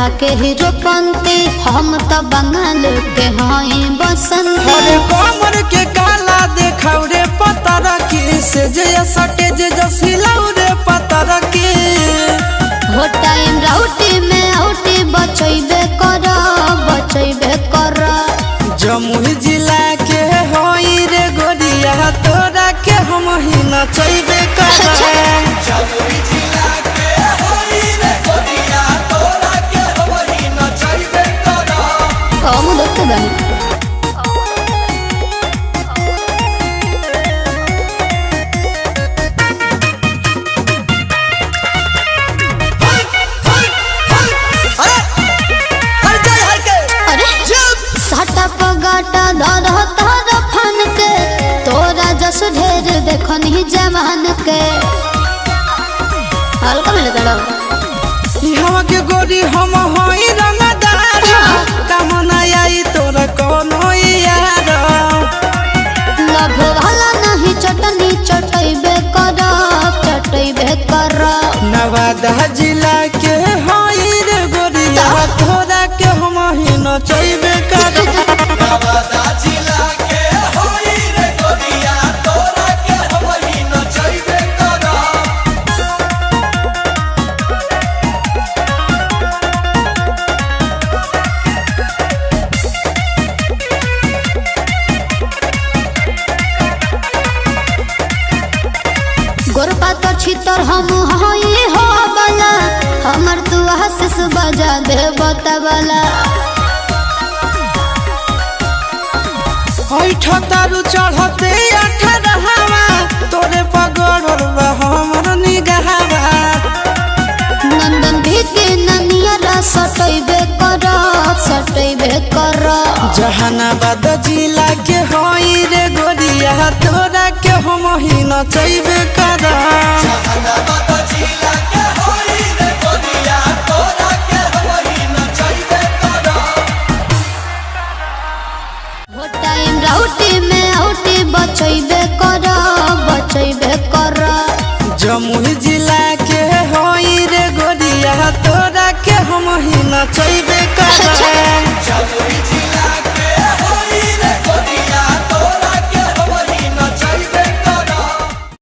देखा के हीरोपंती हम तो बंगाल के हई बसंती। अरे कमर के काला देखाऊ रे पता रखी से जे सटे जे जसिलाऊ रे पता रखी। हो टाइम राउटी में आउटी बचैबे कर जमुई जिला के होई रे गोरिया तोरा के हम ही नचैबे कर। जमुई जिला के होई रे गोरिया तोरा के हम ही नचैबे कर। हम देखते बानी जस ढेर देखनी जवान के हल्का मिले तड़ो यहाँ के गोरी हम होई रंगदार कामना आई तोरा कोनो यार। लभ वाला नहीं चटनी चटैबे कर नवादा जिला के होई रे गोरिया तोरा के हम ही नचैबे कर। नवादा जिला के होई रे गोरिया तोरा के हम ही नचैबे कर। गोरपा तो छितर हम हई हो बला हमर तू हंस बजा दे बतावला। तारू चढ़ते 18 तोरे पगड़ हमर निगाहवा। नंदन भी के ननिया सटैबे कर जहानाबाद जिला के होई रे गोरिया तोरा के हम ही नचैबे कर। जहानाबाद जिला के होई रे गोरिया तोरा के हम ही नचैबे कर। हो टाइम राउटी में आउटी बचैबे कर जमुई जिला के होई रे गोरिया तोरा के हम ही नचैबे